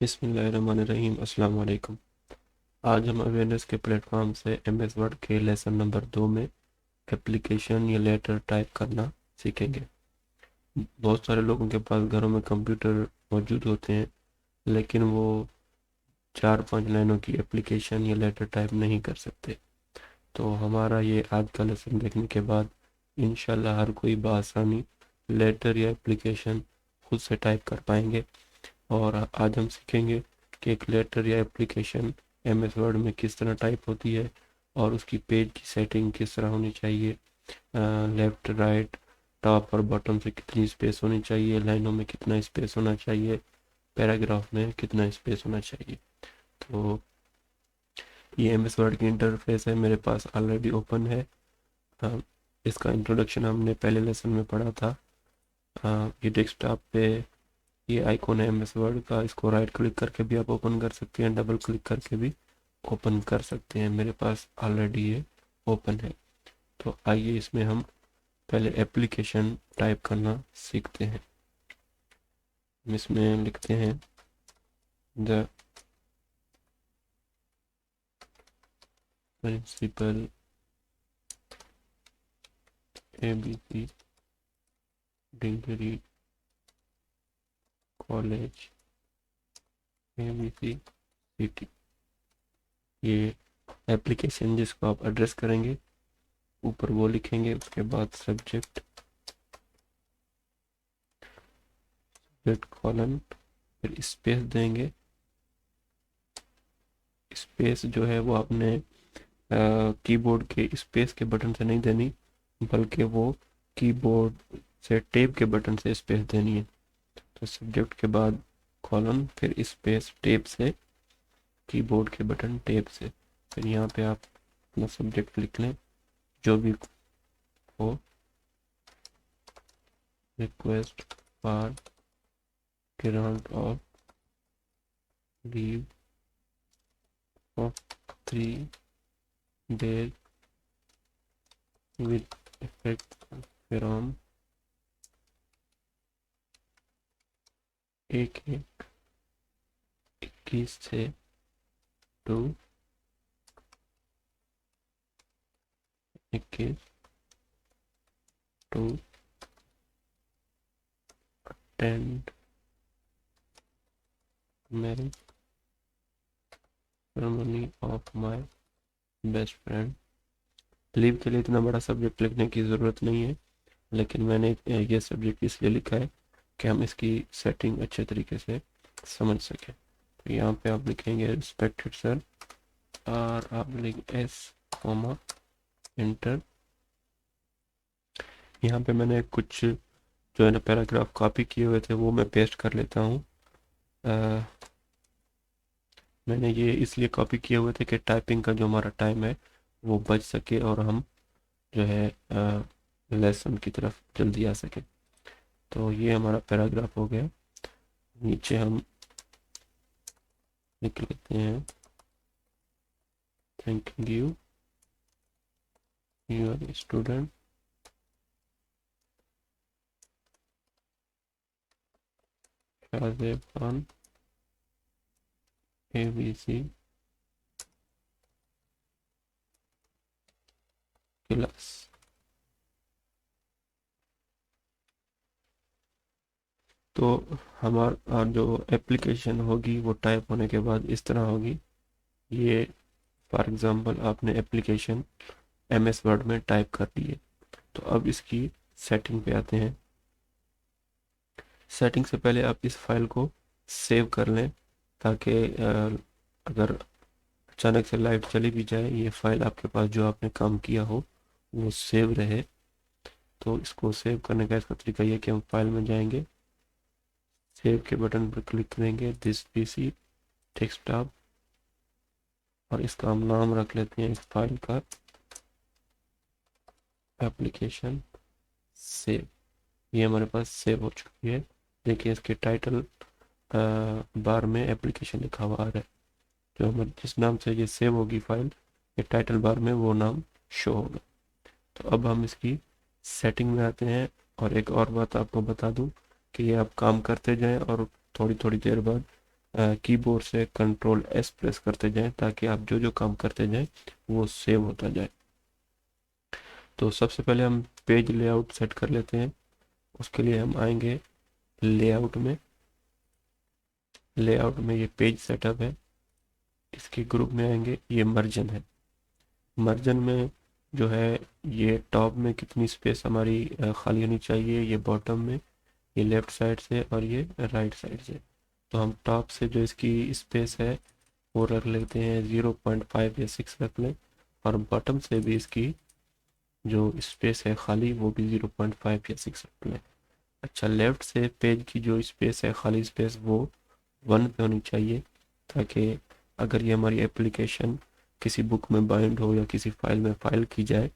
बिस्मिल्लाहिर्रहमानिर्रहीम। अस्सलाम वालेकुम। आज हम अवेयरनेस के प्लेटफॉर्म से एमएस वर्ड के लेसन नंबर 2 में एप्लीकेशन या लेटर टाइप करना सीखेंगे। बहुत सारे लोगों के पास घरों में कंप्यूटर मौजूद होते हैं, लेकिन वो 4-5 लाइनों की एप्लीकेशन या लेटर टाइप नहीं कर सकते। तो हमारा ये आज का लेसन देखने के बाद इंशाल्लाह हर कोई बआसानी लेटर या एप्लीकेशन खुद से टाइप कर पाएंगे। और आज हम सीखेंगे कि एक लेटर या एप्लीकेशन एमएस वर्ड में किस तरह टाइप होती है और उसकी पेज की सेटिंग किस तरह होनी चाहिए। लेफ्ट राइट टॉप और बॉटम से कितनी स्पेस होनी चाहिए, लाइनों में कितना स्पेस होना चाहिए, पैराग्राफ में कितना स्पेस होना चाहिए। तो ये एमएस वर्ड की इंटरफेस है, मेरे पास ऑलरेडी ओपन है। इसका इंट्रोडक्शन हमने पहले लेसन में पढ़ा था। ये डेस्कटॉप पे ये आइकॉन है एमएस वर्ड का, इसको राइट क्लिक करके भी आप ओपन कर सकते हैं, डबल क्लिक करके भी ओपन कर सकते हैं। मेरे पास ऑलरेडी ये ओपन है। तो आइए इसमें हम पहले एप्लीकेशन टाइप करना सीखते हैं। हम इसमें लिखते हैं the principal ABC degree college ABC city. ये एप्लीकेशन जिसको आप एड्रेस करेंगे ऊपर वो लिखेंगे, उसके बाद सब्जेक्ट कॉलन, फिर स्पेस देंगे। स्पेस जो है वो आपने कीबोर्ड के स्पेस के बटन से नहीं देनी, बल्कि वो कीबोर्ड से टैब के बटन से स्पेस देनी है। तो सब्जेक्ट के बाद कॉलन, फिर स्पेस टैब से, कीबोर्ड के बटन टैब से। फिर यहाँ पे आप अपना सब्जेक्ट लिख लें जो भी हो। Request for grant of leave of 3 days with effect from 1/1/21 से to 21 to attend marriage ceremony of my best friend. Leave के लिए इतना बड़ा सब्जेक्ट लिखने की ज़रूरत नहीं है, लेकिन मैंने ये सब्जेक्ट इसलिए लिखा है कि हम इसकी सेटिंग अच्छे तरीके से समझ सकें। तो यहाँ पे आप लिखेंगे रिस्पेक्टेड सर, और आप लिख एस कॉमा एंटर। यहाँ पे मैंने कुछ जो है ना पैराग्राफ कॉपी किए हुए थे वो मैं पेस्ट कर लेता हूँ। मैंने ये इसलिए कॉपी किए हुए थे कि टाइपिंग का जो हमारा टाइम है वो बच सके और हम जो है लेसन की तरफ जल्दी आ सके। तो ये हमारा पैराग्राफ हो गया। नीचे हम लिख लेते हैं thank you your student Shazeb Khan ABC class. तो हमारा जो एप्लीकेशन होगी वो टाइप होने के बाद इस तरह होगी। ये फॉर एग्जांपल आपने एप्लीकेशन एमएस वर्ड में टाइप कर दी है। तो अब इसकी सेटिंग पे आते हैं। सेटिंग से पहले आप इस फाइल को सेव कर लें, ताकि अगर अचानक से लाइट चली भी जाए ये फाइल आपके पास जो आपने काम किया हो वो सेव रहे। तो इसको सेव करने का इसका तरीका ये कि हम फाइल में जाएंगे, सेव के बटन पर क्लिक करेंगे, दिस पीसी डेस्कटॉप, और इसका हम नाम रख लेते हैं इस फाइल का एप्लीकेशन सेव। ये हमारे पास सेव हो चुकी है। देखिए इसके टाइटल बार में एप्लीकेशन लिखा हुआ आ रहा है। जो हमारे जिस नाम से ये सेव होगी फाइल, ये टाइटल बार में वो नाम शो होगा। तो अब हम इसकी सेटिंग में आते हैं। और एक और बात आपको बता दूं कि ये आप काम करते जाएं और थोड़ी थोड़ी देर बाद कीबोर्ड से कंट्रोल एस प्रेस करते जाएं ताकि आप जो जो काम करते जाएं वो सेव होता जाए। तो सबसे पहले हम पेज लेआउट सेट कर लेते हैं। उसके लिए हम आएंगे लेआउट में। लेआउट में ये पेज सेटअप है, इसके ग्रुप में आएंगे, ये मर्जन है। मर्जन में जो है ये टॉप में कितनी स्पेस हमारी खाली होनी चाहिए, ये बॉटम में, ये लेफ्ट साइड से और ये राइट साइड से। तो हम टॉप से जो इसकी स्पेस है वो रख लेते हैं 0.5 या 6 रख लें, और बॉटम से भी इसकी जो स्पेस है खाली वो भी 0.5 या 6 रख लें। अच्छा, लेफ्ट से पेज की जो स्पेस है, खाली स्पेस, वो 1 पे होनी चाहिए, ताकि अगर ये हमारी एप्लीकेशन किसी बुक में बाइंड हो या किसी फाइल में फाइल की जाए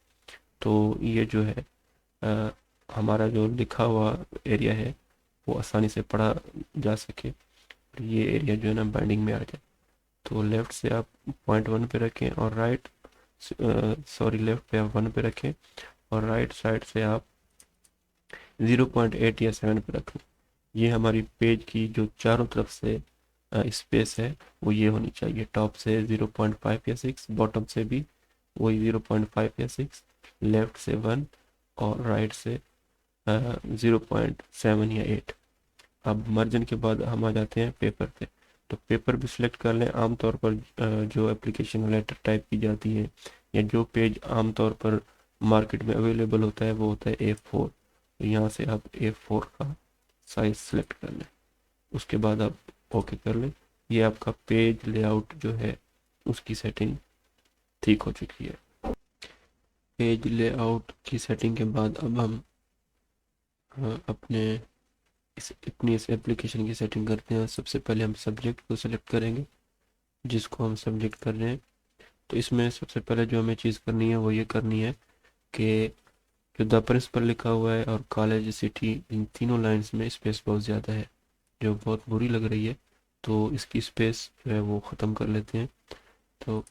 तो ये जो है अ, हमारा जो लिखा हुआ एरिया है वो आसानी से पढ़ा जा सके और ये एरिया जो है ना बाइंडिंग में आ जाए। तो लेफ्ट से आप 0.1 पे रखें और राइट, सॉरी, लेफ्ट पे आप 1 पे रखें और राइट साइड से आप 0.8 या 7 पे रखें। ये हमारी पेज की जो चारों तरफ से स्पेस है वो ये होनी चाहिए। टॉप से 0.5 या 6, बॉटम से भी वही 0.5 या 6, लेफ्ट से 1 और राइट से 0.7 या 8। अब मर्जन के बाद हम आ जाते हैं पेपर पे। तो पेपर भी सिलेक्ट कर लें। आमतौर पर जो एप्लीकेशन लेटर टाइप की जाती है या जो पेज आमतौर पर मार्केट में अवेलेबल होता है वो होता है A4। तो यहाँ से आप A4 का साइज सेलेक्ट कर लें। उसके बाद आप ओके कर लें। ये आपका पेज लेआउट जो है उसकी सेटिंग ठीक हो चुकी है। पेज लेआउट की सेटिंग के बाद अब हम अपने इस एप्लीकेशन की सेटिंग करते हैं। सबसे पहले हम सब्जेक्ट को सिलेक्ट करेंगे, जिसको हम सब्जेक्ट कर रहे हैं। तो इसमें सबसे पहले जो हमें चीज़ करनी है वो ये करनी है कि जो द प्रिंसिपल लिखा हुआ है और कॉलेज सिटी, इन तीनों लाइंस में स्पेस बहुत ज़्यादा है जो बहुत बुरी लग रही है। तो इसकी स्पेस जो है वो ख़त्म कर लेते हैं। तो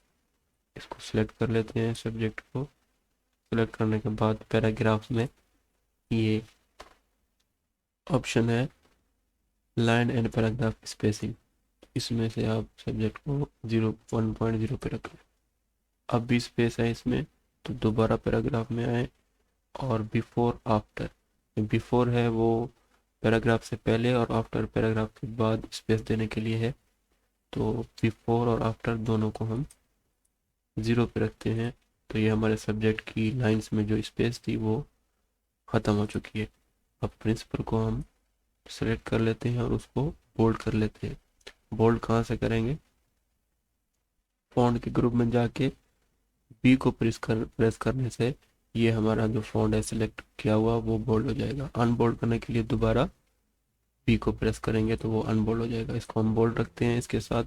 इसको सिलेक्ट कर लेते हैं, सब्जेक्ट को सिलेक्ट करने के बाद पैराग्राफ में ये ऑप्शन है लाइन एंड पैराग्राफ स्पेसिंग, इसमें से आप सब्जेक्ट को 1.0 पे रखें। अब भी स्पेस है इसमें, तो दोबारा पैराग्राफ में आए और बिफोर आफ्टर। बिफोर है वो पैराग्राफ से पहले और आफ्टर पैराग्राफ के बाद स्पेस देने के लिए है। तो बिफोर और आफ्टर दोनों को हम 0 पे रखते हैं। तो ये हमारे सब्जेक्ट की लाइंस में जो स्पेस थी वो ख़त्म हो चुकी है। अब प्रिंसिपल को हम सेलेक्ट कर लेते हैं और उसको बोल्ड कर लेते हैं। बोल्ड कहाँ से करेंगे? फॉन्ट के ग्रुप में जाके बी को प्रेस करने से ये हमारा जो फॉन्ट है सिलेक्ट किया हुआ वो बोल्ड हो जाएगा। अनबोल्ड करने के लिए दोबारा बी को प्रेस करेंगे तो वो अनबोल्ड हो जाएगा। इसको हम बोल्ड रखते हैं। इसके साथ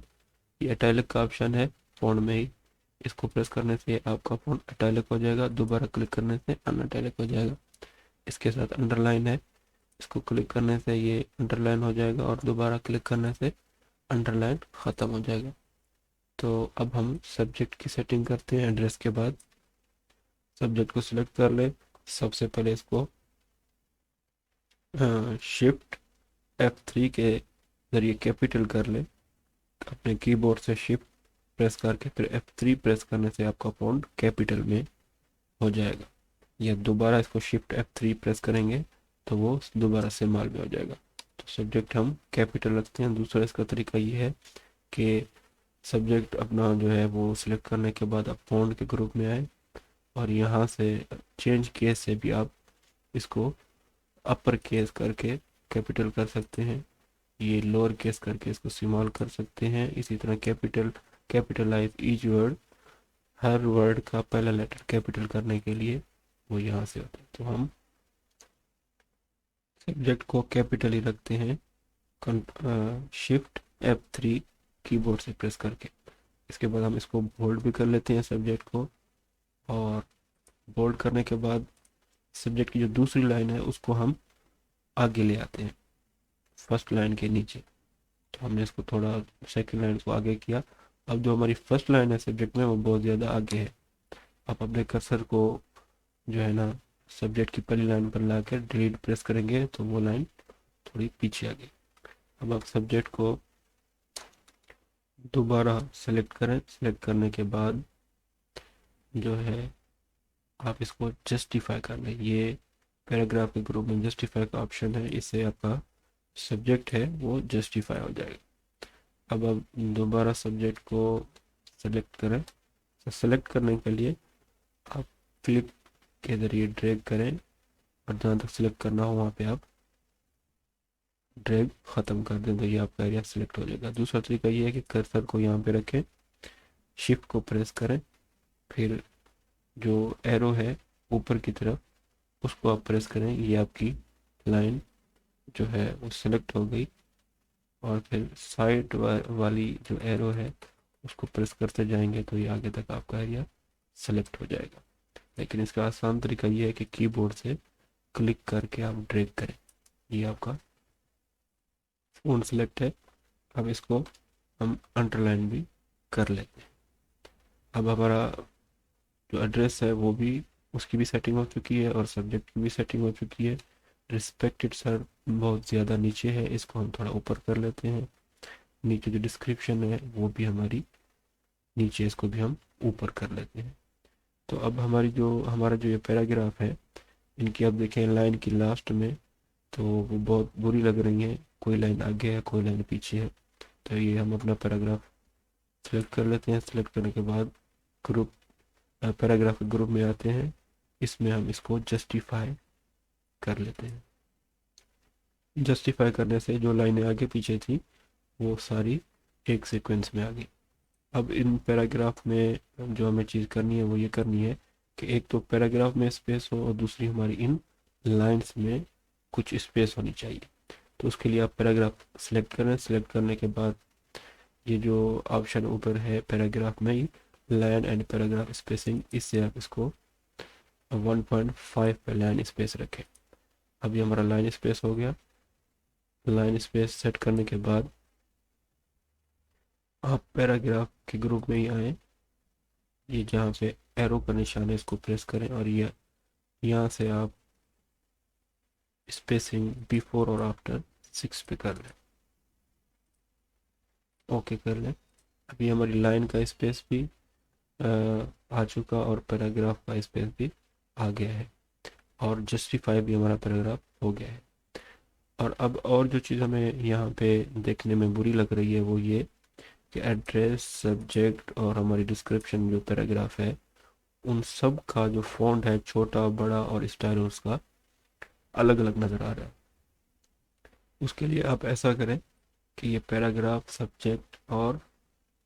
ये इटैलिक का ऑप्शन है फॉन्ट में ही, इसको प्रेस करने से आपका फॉन्ट इटैलिक हो जाएगा, दोबारा क्लिक करने से अनइटैलिक हो जाएगा। इसके साथ अंडरलाइन है, इसको क्लिक करने से ये अंडरलाइन हो जाएगा और दोबारा क्लिक करने से अंडरलाइन ख़त्म हो जाएगा। तो अब हम सब्जेक्ट की सेटिंग करते हैं। एड्रेस के बाद सब्जेक्ट को सिलेक्ट कर ले। सबसे पहले इसको शिफ्ट F3 के ज़रिए कैपिटल कर ले। अपने कीबोर्ड से शिफ्ट प्रेस करके फिर F3 प्रेस करने से आपका फॉन्ट कैपिटल में हो जाएगा। या दोबारा इसको शिफ्ट F3 प्रेस करेंगे तो वो दोबारा स्मॉल में हो जाएगा। तो सब्जेक्ट हम कैपिटल रखते हैं। दूसरा इसका तरीका ये है कि सब्जेक्ट अपना जो है वो सिलेक्ट करने के बाद आप फॉन्ट के ग्रुप में आए और यहाँ से चेंज केस से भी आप इसको अपर केस करके कैपिटल कर सकते हैं। ये लोअर केस करके इसको स्मॉल कर सकते हैं। इसी तरह कैपिटलाइज ईच वर्ड, हर वर्ड का पहला लेटर कैपिटल करने के लिए वो यहाँ से होता है। तो हम सब्जेक्ट को कैपिटल ही रखते हैं शिफ्ट F3 कीबोर्ड से प्रेस करके। इसके बाद हम इसको बोल्ड भी कर लेते हैं सब्जेक्ट को, और बोल्ड करने के बाद सब्जेक्ट की जो दूसरी लाइन है उसको हम आगे ले आते हैं फर्स्ट लाइन के नीचे। तो हमने इसको थोड़ा सेकंड लाइन को आगे किया। अब जो हमारी फर्स्ट लाइन है सब्जेक्ट में वो बहुत ज़्यादा आगे है। आप अपने कर्सर को जो है ना सब्जेक्ट की पहली लाइन पर ला कर डिलीट प्रेस करेंगे तो वो लाइन थोड़ी पीछे आ गई। अब आप सब्जेक्ट को दोबारा सेलेक्ट करें। सेलेक्ट करने के बाद जो है आप इसको जस्टिफाई कर लें। ये पैराग्राफ के ग्रुप में जस्टिफाई का ऑप्शन है, इससे आपका सब्जेक्ट है वो जस्टिफाई हो जाएगा। अब आप दोबारा सब्जेक्ट को सेलेक्ट करें। सेलेक्ट करने के लिए आप क्लिक के ज़रिए ड्रैग करें और जहाँ तक सेलेक्ट करना हो वहाँ पे आप ड्रैग ख़त्म कर दें तो ये आपका एरिया सेलेक्ट हो जाएगा। दूसरा तरीका ये है कि कर्सर को यहाँ पे रखें, शिफ्ट को प्रेस करें, फिर जो एरो है ऊपर की तरफ उसको आप प्रेस करें, ये आपकी लाइन जो है वो सिलेक्ट हो गई। और फिर साइड वाली जो एरो है उसको प्रेस करते जाएंगे तो ये आगे तक आपका एरिया सेलेक्ट हो जाएगा। लेकिन इसका आसान तरीका ये है कि कीबोर्ड से क्लिक करके आप ड्रैग करें। ये आपका फ़ोन सेलेक्ट है। अब इसको हम अंडरलाइन भी कर लेते हैं। अब हमारा जो एड्रेस है वो भी, उसकी भी सेटिंग हो चुकी है और सब्जेक्ट की भी सेटिंग हो चुकी है। रिस्पेक्टेड सर बहुत ज़्यादा नीचे है, इसको हम थोड़ा ऊपर कर लेते हैं। नीचे जो डिस्क्रिप्शन है वो भी हमारी नीचे, इसको भी हम ऊपर कर लेते हैं। तो अब हमारा जो ये पैराग्राफ है, इनकी आप देखें लाइन की लास्ट में तो वो बहुत बुरी लग रही हैं। कोई लाइन आगे है, कोई लाइन पीछे है। तो ये हम अपना पैराग्राफ सेलेक्ट कर लेते हैं। सेलेक्ट करने के बाद ग्रुप पैराग्राफ ग्रुप में आते हैं, इसमें हम इसको जस्टिफाई कर लेते हैं। जस्टिफाई करने से जो लाइनें आगे पीछे थी वो सारी एक सीक्वेंस में आ गई। अब इन पैराग्राफ में जो हमें चीज़ करनी है वो ये करनी है कि एक तो पैराग्राफ में स्पेस हो और दूसरी हमारी इन लाइंस में कुछ स्पेस होनी चाहिए। तो उसके लिए आप पैराग्राफ सेलेक्ट करें। सेलेक्ट करने के बाद ये जो ऑप्शन ऊपर है पैराग्राफ में ही लाइन एंड पैराग्राफ स्पेसिंग, इससे आप इसको 1.5 पे लाइन स्पेस रखें। अभी हमारा लाइन स्पेस हो गया। लाइन स्पेस सेट करने के बाद आप पैराग्राफ के ग्रुप में ही आए, ये जहाँ पे एरो का निशान है इसको प्रेस करें और ये यहाँ से आप स्पेसिंग बिफोर और आफ्टर 6 पे कर लें। ओके कर लें। अभी हमारी लाइन का स्पेस भी आ चुका और पैराग्राफ का स्पेस भी आ गया है और जस्टिफाई भी हमारा पैराग्राफ हो गया है। और अब और जो चीज़ हमें यहाँ पे देखने में बुरी लग रही है वो ये कि एड्रेस, सब्जेक्ट और हमारी डिस्क्रिप्शन जो पैराग्राफ है उन सब का जो फॉन्ट है छोटा बड़ा और स्टाइल उसका अलग अलग नज़र आ रहा है। उसके लिए आप ऐसा करें कि ये पैराग्राफ, सब्जेक्ट और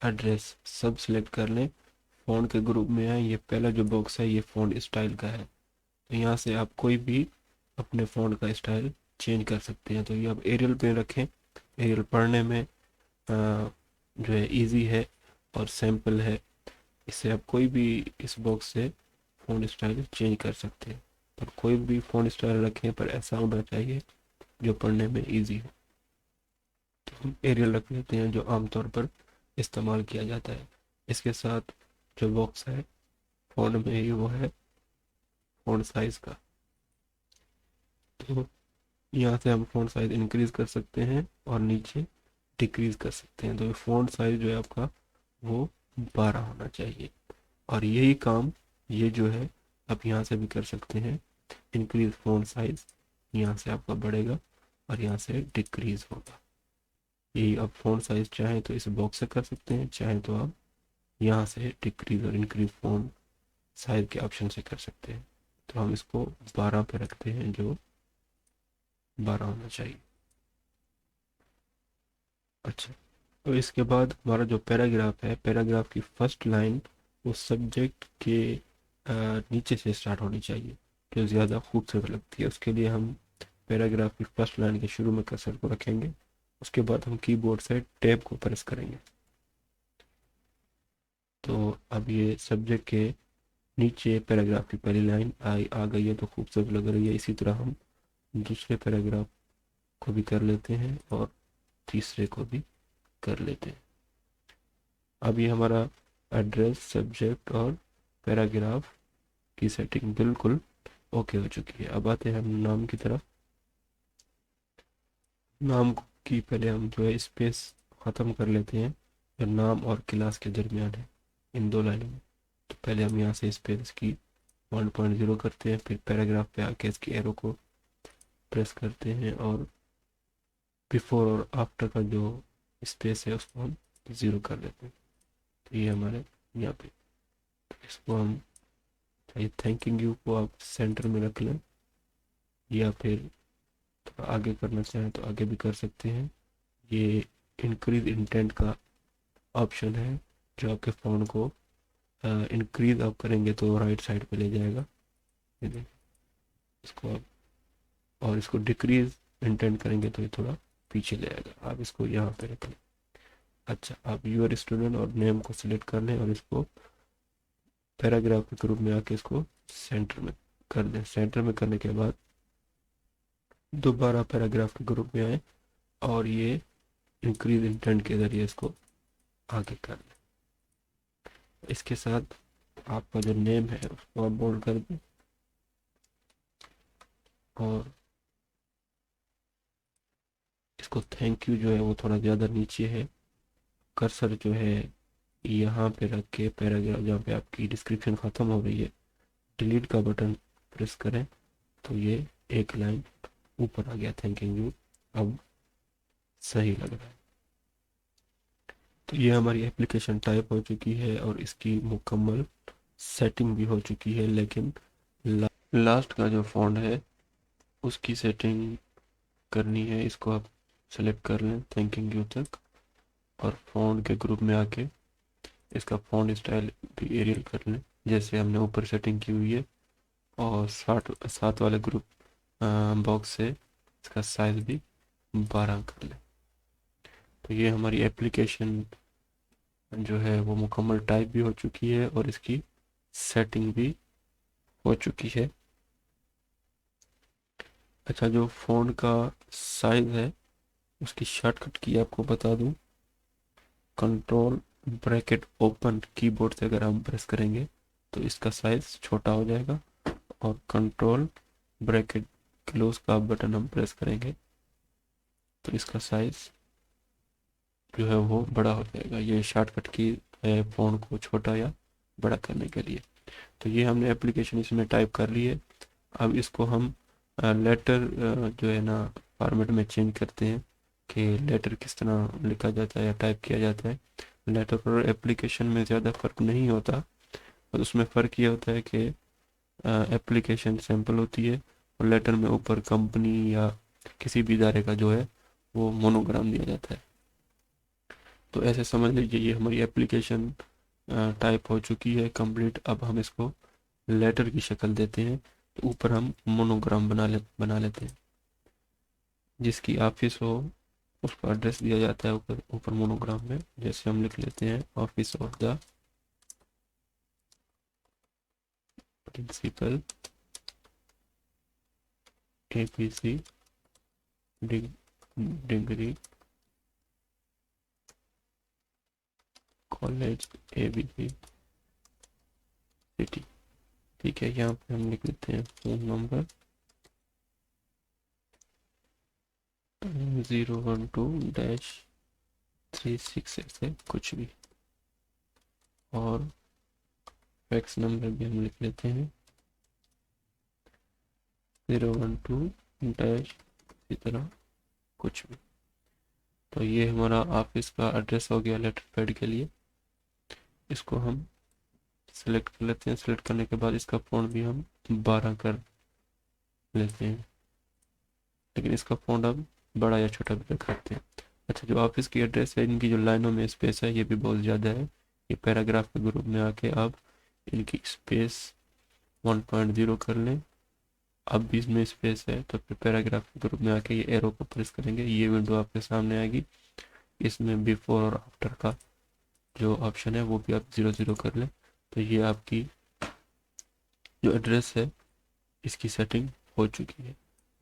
एड्रेस सब सिलेक्ट कर लें। फ़ॉन्ट के ग्रुप में है, ये पहला जो बॉक्स है ये फ़ॉन्ट स्टाइल का है। तो यहाँ से आप कोई भी अपने फ़ॉन्ट का स्टाइल चेंज कर सकते हैं। तो ये आप एरियल पे रखें। एरियल पढ़ने में जो है इजी है और सैम्पल है। इससे आप कोई भी इस बॉक्स से फ़ॉन्ट स्टाइल चेंज कर सकते हैं। पर कोई भी फ़ॉन्ट स्टाइल रखें पर ऐसा होना चाहिए जो पढ़ने में इजी हो। तो हम एरियल रख लेते हैं जो आमतौर पर इस्तेमाल किया जाता है। इसके साथ जो बॉक्स है फ़ॉन्ट में ही वो है फ़ॉन्ट साइज़ का। तो यहाँ से हम फ़ॉन्ट साइज़ इंक्रीज़ कर सकते हैं और नीचे डिक्रीज़ कर सकते हैं। तो ये फ़ॉन्ट साइज़ जो है आपका वो 12 होना चाहिए। और यही काम ये जो है आप यहाँ से भी कर सकते हैं। इंक्रीज़ फ़ॉन्ट साइज़ यहाँ से आपका बढ़ेगा और यहाँ से डिक्रीज़ होगा। यही आप फ़ॉन्ट साइज़ चाहें तो इस बॉक्स से कर सकते हैं, चाहें तो आप यहाँ से डिक्रीज़ और इंक्रीज़ फ़ॉन्ट साइज़ के ऑप्शन से कर सकते हैं। तो हम इसको 12 पे रखते हैं, जो 12 होना चाहिए। अच्छा, तो इसके बाद हमारा जो पैराग्राफ है, पैराग्राफ की फर्स्ट लाइन वो सब्जेक्ट के नीचे से स्टार्ट होनी चाहिए जो ज़्यादा खूबसूरत लगती है। उसके लिए हम पैराग्राफ की फर्स्ट लाइन के शुरू में कर्सर को रखेंगे। उसके बाद हम कीबोर्ड से टैब को प्रेस करेंगे। तो अब ये सब्जेक्ट के नीचे पैराग्राफ की पहली लाइन आ गई है तो खूबसूरत लग रही है। इसी तरह हम दूसरे पैराग्राफ को भी कर लेते हैं और तीसरे को भी कर लेते हैं। अब ये हमारा एड्रेस, सब्जेक्ट और पैराग्राफ की सेटिंग बिल्कुल ओके हो चुकी है। अब आते हैं हम नाम की तरफ। नाम की पहले हम जो है स्पेस ख़त्म कर लेते हैं। जो नाम और क्लास के दरमियान है, इन दो लाइनों में। तो पहले हम यहाँ से स्पेस की 1.0 करते हैं, फिर पैराग्राफ पे आके इसकी एरो को प्रेस करते हैं और बिफोर और आफ्टर का जो स्पेस है उसको हम 0 कर देते हैं। तो ये हमारे यहाँ पे, तो इसको हम चाहिए थैंकिंग यू को आप सेंटर में रख लें, या फिर थोड़ा आगे करना चाहें तो आगे भी कर सकते हैं। ये इंक्रीज इंटेंट का ऑप्शन है, जो आपके फ़ोन को इंक्रीज आप करेंगे तो राइट साइड पे ले जाएगा, ये देखिए इसको आप, और इसको डिक्रीज इंटेंट करेंगे तो ये थोड़ा पीछे ले आएगा। आप इसको यहाँ पे रख लें। अच्छा, आप यूर स्टूडेंट और नेम को सिलेक्ट कर लें और इसको पैराग्राफ के ग्रुप में आके इसको सेंटर में कर दें। सेंटर में करने के बाद दोबारा पैराग्राफ के ग्रुप में आए और ये इंक्रीज इंटेंट के जरिए इसको आगे कर लें। इसके साथ आपका जो नेम है उसको आप बोल्ड कर दें और इसको थैंक यू जो है वो थोड़ा ज़्यादा नीचे है। कर्सर जो है यहाँ पे रख के पैराग्राफ जहाँ पे आपकी डिस्क्रिप्शन ख़त्म हो रही है, डिलीट का बटन प्रेस करें तो ये एक लाइन ऊपर आ गया, थैंकिंग यू अब सही लग रहा है। तो ये हमारी एप्लीकेशन टाइप हो चुकी है और इसकी मुकम्मल सेटिंग भी हो चुकी है, लेकिन लास्ट का जो फ़ॉन्ट है उसकी सेटिंग करनी है। इसको आप सेलेक्ट कर लें थैंकिंग यू तक और फ़ॉन्ट के ग्रुप में आके इसका फ़ॉन्ट स्टाइल भी एरियल कर लें जैसे हमने ऊपर सेटिंग की हुई है, और सात वाले ग्रुप बॉक्स से इसका साइज़ भी 12 कर लें। तो ये हमारी एप्लीकेशन जो है वो मुकम्मल टाइप भी हो चुकी है और इसकी सेटिंग भी हो चुकी है। अच्छा, जो फ़ोन का साइज़ है उसकी शॉर्टकट की आपको बता दूं, कंट्रोल ब्रैकेट ओपन कीबोर्ड से अगर हम प्रेस करेंगे तो इसका साइज़ छोटा हो जाएगा, और कंट्रोल ब्रैकेट क्लोज का बटन हम प्रेस करेंगे तो इसका साइज़ जो है वो बड़ा हो जाएगा। ये शॉर्टकट की है फ़ोन को छोटा या बड़ा करने के लिए। तो ये हमने एप्लीकेशन इसमें टाइप कर ली है। अब इसको हम लेटर जो है ना फॉर्मेट में चेंज करते हैं कि लेटर किस तरह लिखा जाता है या टाइप किया जाता है। लेटर और एप्लीकेशन में ज़्यादा फ़र्क नहीं होता, और उसमें फ़र्क ये होता है कि एप्लीकेशन सैम्पल होती है और लेटर में ऊपर कंपनी या किसी भी इदारे का जो है वो मोनोग्राम दिया जाता है। तो ऐसे समझ लीजिए ये हमारी एप्लीकेशन टाइप हो चुकी है कंप्लीट। अब हम इसको लेटर की शक्ल देते हैं, तो ऊपर हम मोनोग्राम बना लेते हैं। जिसकी ऑफिस हो उसका एड्रेस दिया जाता है ऊपर ऊपर मोनोग्राम में। जैसे हम लिख लेते हैं office of the principal APC degree college ABC city. ठीक है, यहाँ पे हम लिख लेते हैं फ़ोन नंबर 012-36 ऐसे कुछ भी, और फैक्स नंबर भी हम लिख लेते हैं 012 इसी तरह कुछ भी। तो ये हमारा ऑफिस का एड्रेस हो गया लेटर पैड के लिए। इसको हम सेलेक्ट कर लेते हैं। सेलेक्ट करने के बाद इसका फ़ॉन्ट भी हम 12 कर लेते हैं, लेकिन इसका फ़ॉन्ट अब बड़ा या छोटा भी कर सकते हैं। अच्छा, जो ऑफिस की एड्रेस है इनकी जो लाइनों में स्पेस है ये भी बहुत ज़्यादा है। ये पैराग्राफ के ग्रुप में आके आप इनकी स्पेस 1.0 कर लें। अब भी इसमें स्पेस है तो फिर पैराग्राफ के ग्रुप में आके ये एरो को प्रेस करेंगे, ये विंडो आपके सामने आएगी। इसमें बिफोर और आफ्टर का जो ऑप्शन है वो भी आप 0 कर लें। तो ये आपकी जो एड्रेस है इसकी सेटिंग हो चुकी है।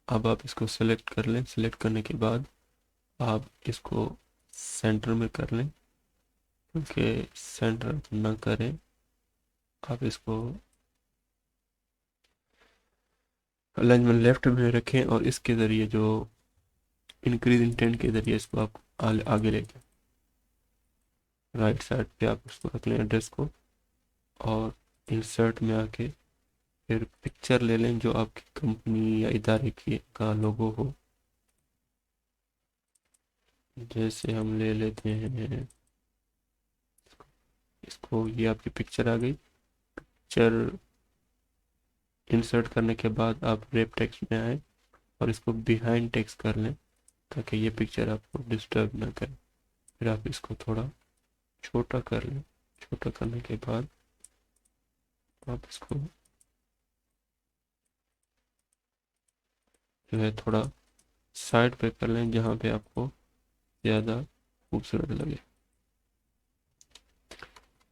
अब आप इसको सेलेक्ट कर लें। सेलेक्ट करने के बाद आप इसको सेंटर में कर लें, क्योंकि सेंटर ना करें आप इसको अलाइनमेंट लेफ्ट में रखें और इसके ज़रिए जो इंक्रीज इंटेंट के ज़रिए इसको आप आगे ले जाएं। राइट साइड पे आप उसको रख लें एड्रेस को, और इंसर्ट में आके फिर पिक्चर ले लें जो आपकी कंपनी या इदारे की का लोगो हो। जैसे हम ले लेते हैं इसको, ये आपकी पिक्चर आ गई। पिक्चर इंसर्ट करने के बाद आप रेप टेक्स्ट में आए और इसको बिहाइंड टेक्स्ट कर लें ताकि ये पिक्चर आपको डिस्टर्ब ना करे। फिर आप इसको थोड़ा छोटा कर लें। छोटा करने के बाद आप इसको जो है थोड़ा साइड पे कर लें जहाँ पे आपको ज़्यादा खूबसूरत लगे।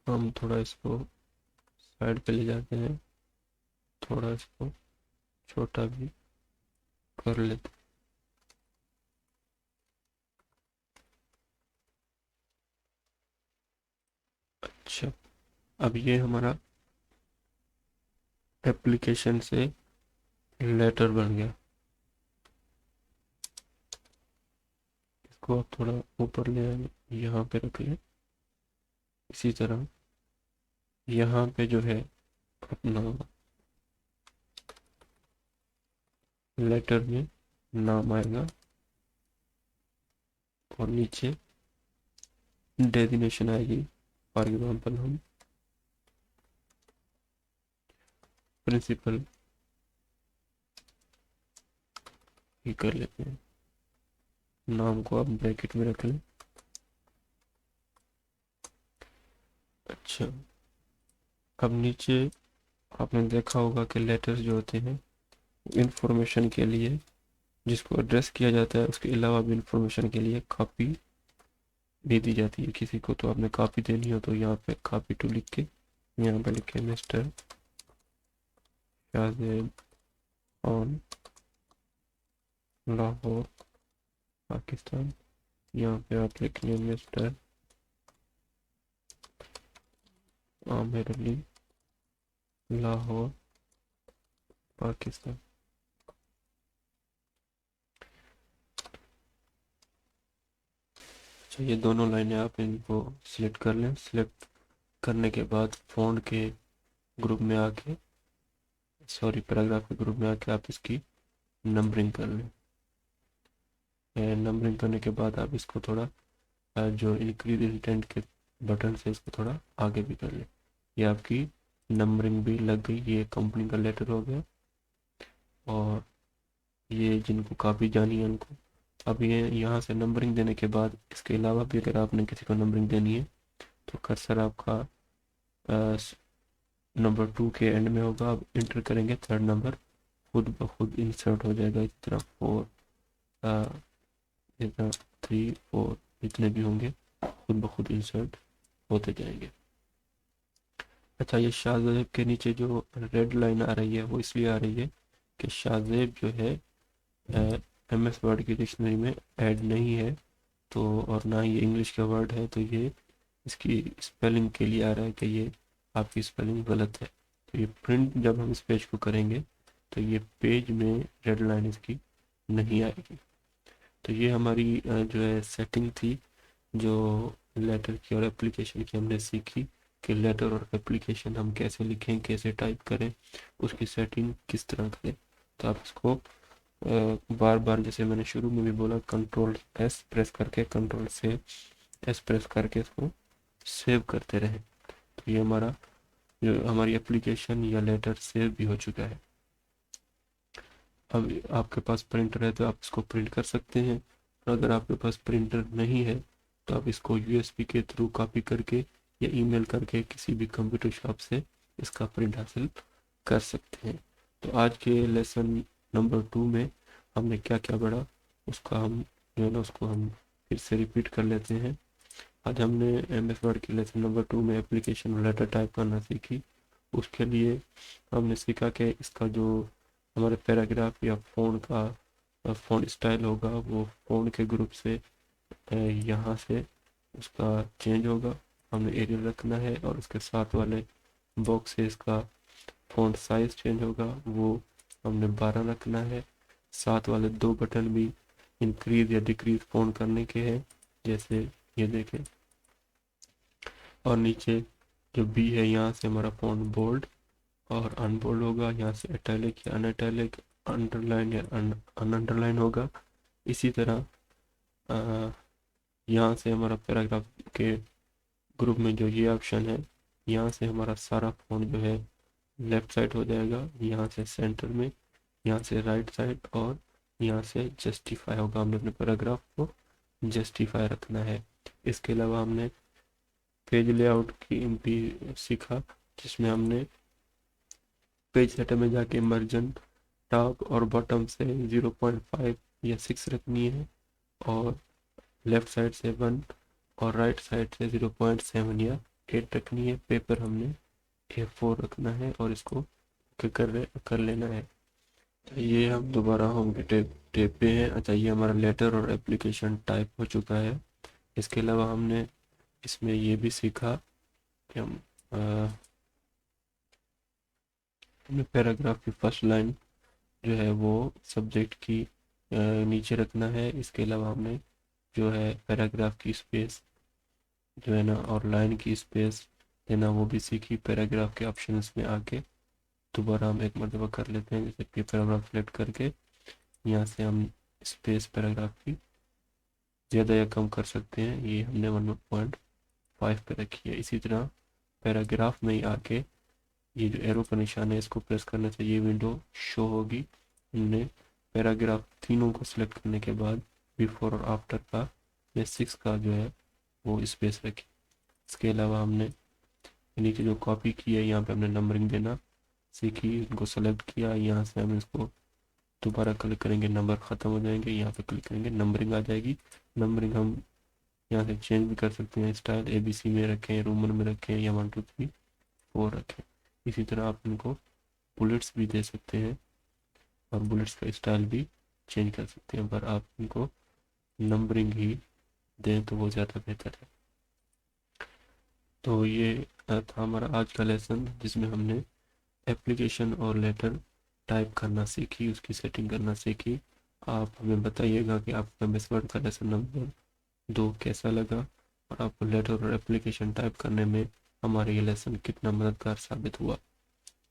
हम थोड़ा इसको साइड पे ले जाते हैं, थोड़ा इसको छोटा भी कर लेते हैं। अच्छा, अब ये हमारा एप्लीकेशन से लेटर बन गया। इसको आप थोड़ा ऊपर ले आए, यहाँ पे रख लें। इसी तरह यहाँ पे जो है अपना लेटर में नाम आएगा और नीचे डेजिग्नेशन आएगी। फॉर एग्जाम्पल हम प्रिंसिपल ही कर लेते हैं। नाम को आप ब्रैकेट में रख लें। अच्छा, अब नीचे आपने देखा होगा कि लेटर्स जो होते हैं इंफॉर्मेशन के लिए, जिसको एड्रेस किया जाता है उसके अलावा भी इंफॉर्मेशन के लिए कॉपी दे दी जाती है। किसी को तो आपने कॉपी देनी हो तो यहाँ पे कॉपी टू लिख के यहाँ पे लिखे मिस्टर शाहजेब ऑन लाहौर पाकिस्तान। यहाँ पे आप लिख लें मिस्टर आमिर अली लाहौर पाकिस्तान। अच्छा, ये दोनों लाइनें आप इनको सिलेक्ट कर लें। सिलेक्ट करने के बाद फ़ॉन्ट के ग्रुप में आके, सॉरी पैराग्राफ के ग्रुप में आके आप इसकी नंबरिंग कर लें। नंबरिंग करने के बाद आप इसको थोड़ा जो इंक्रीज इंटेंट के बटन से इसको थोड़ा आगे भी कर लें। ये आपकी नंबरिंग भी लग गई। ये कंपनी का लेटर हो गया। और ये जिनको काफ़ी जानी है उनको, अब ये यहाँ से नंबरिंग देने के बाद इसके अलावा भी अगर आपने किसी को नंबरिंग देनी है तो कर्सर आपका नंबर 2 के एंड में होगा। आप इंटर करेंगे थर्ड नंबर खुद ब खुद इंसर्ट हो जाएगा। इस तरह 4, इतना 3, 4 जितने भी होंगे खुद ब खुद इंसर्ट होते जाएंगे। अच्छा, ये शाहजेब के नीचे जो रेड लाइन आ रही है वो इसलिए आ रही है कि शाहजेब जो है MS वर्ड की डिक्शनरी में ऐड नहीं है, तो और ना ये इंग्लिश का वर्ड है, तो ये इसकी स्पेलिंग के लिए आ रहा है कि ये आपकी स्पेलिंग गलत है। तो ये प्रिंट जब हम इस पेज को करेंगे तो ये पेज में रेड लाइन इसकी नहीं आएगी। तो ये हमारी जो है सेटिंग थी जो लेटर की और एप्लीकेशन की हमने सीखी कि लेटर और एप्लीकेशन हम कैसे लिखें, कैसे टाइप करें, उसकी सेटिंग किस तरह करें। तो आप इसको बार बार, जैसे मैंने शुरू में भी बोला, कंट्रोल S प्रेस करके, कंट्रोल से S प्रेस करके इसको सेव करते रहें। तो ये हमारा जो हमारी एप्लीकेशन या लेटर सेव भी हो चुका है। अब आपके पास प्रिंटर है तो आप इसको प्रिंट कर सकते हैं, और अगर आपके पास प्रिंटर नहीं है तो आप इसको USB के थ्रू कॉपी करके या ईमेल करके किसी भी कंप्यूटर शॉप से इसका प्रिंट हासिल कर सकते हैं। तो आज के लेसन नंबर 2 में हमने क्या क्या पढ़ा उसका हम जो है ना उसको हम फिर से रिपीट कर लेते हैं। आज हमने MS वर्ड के लेसन नंबर 2 में एप्लीकेशन और लेटर टाइप करना सीखी। उसके लिए हमने सीखा कि इसका जो हमारे पैराग्राफ या फ़ॉन्ट स्टाइल होगा वो फ़ॉन्ट के ग्रुप से यहाँ से उसका चेंज होगा। हमने एरियल रखना है और उसके साथ वाले बॉक्स से इसका फ़ॉन्ट साइज चेंज होगा, वो हमने 12 रखना है। साथ वाले 2 बटन भी इंक्रीज या डिक्रीज फ़ॉन्ट करने के हैं। जैसे ये देखें, और नीचे जो बी है यहाँ से हमारा फॉन्ट बोल्ड और अनबोल्ड होगा, यहाँ से इटैलिक या अनइटैलिक, अंडरलाइन या अनअंडरलाइन होगा। इसी तरह यहाँ से हमारा पैराग्राफ के ग्रुप में जो ये ऑप्शन है, यहाँ से हमारा सारा फॉन्ट जो है लेफ्ट साइड हो जाएगा, यहाँ से सेंटर में, यहाँ से राइट साइड, और यहाँ से जस्टिफाई होगा। हमने अपने पैराग्राफ को जस्टिफाई रखना है। इसके अलावा हमने पेज लेआउट की भी सीखा, जिसमें हमने पेज सेटर में जाके मार्जिन टॉप और बॉटम से 0.5 या 6 रखनी है, और लेफ्ट साइड से 1 और राइट साइड से 0.7 या 8 रखनी है। पेपर हमने A4 रखना है और इसको कर लेना है। ये हम दोबारा होम के टेप पे हैं। अच्छा, ये हमारा लेटर और एप्लीकेशन टाइप हो चुका है। इसके अलावा हमने इसमें ये भी सीखा कि हमने पैराग्राफ की फर्स्ट लाइन जो है वो सब्जेक्ट की नीचे रखना है। इसके अलावा हमने जो है पैराग्राफ की स्पेस जो है ना और लाइन की स्पेस देना वो भी सीखी पैराग्राफ के ऑप्शंस में आके। दोबारा हम एक मरतबा कर लेते हैं, जैसे कि पैराग्राफ सेलेक्ट करके यहाँ से हम स्पेस पैराग्राफ की ज़्यादा या कम कर सकते हैं। ये हमने 1.5 पे रखी है। इसी तरह पैराग्राफ में ही आके ये जो एरो का निशान है इसको प्रेस करने से ये विंडो शो होगी। हमने पैराग्राफ तीनों को सिलेक्ट करने के बाद बिफोर और आफ्टर का में 6 का जो है वो स्पेस रखी। इसके अलावा हमने नीचे जो कॉपी की है यहाँ पे हमने नंबरिंग देना सीखी। इनको सेलेक्ट किया, यहाँ से हम इसको दोबारा क्लिक करेंगे, नंबर ख़त्म हो जाएंगे, यहाँ पे क्लिक करेंगे, नंबरिंग आ जाएगी। नंबरिंग हम यहाँ से चेंज भी कर सकते हैं, स्टाइल ABC में रखें, रोमन में रखें, या 1 2 3 4 रखें। इसी तरह आप इनको बुलेट्स भी दे सकते हैं और बुलेट्स का स्टाइल भी चेंज कर सकते हैं, पर आप इनको नंबरिंग ही दें तो वो ज़्यादा बेहतर है। तो ये था हमारा आज का लेसन, जिसमें हमने एप्लीकेशन और लेटर टाइप करना सीखी, उसकी सेटिंग करना सीखी। आप हमें बताइएगा कि आपको MS वर्ड का लेसन नंबर 2 कैसा लगा, और आपको लेटर और एप्लीकेशन टाइप करने में हमारा ये लेसन कितना मददगार साबित हुआ।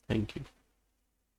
Thank you.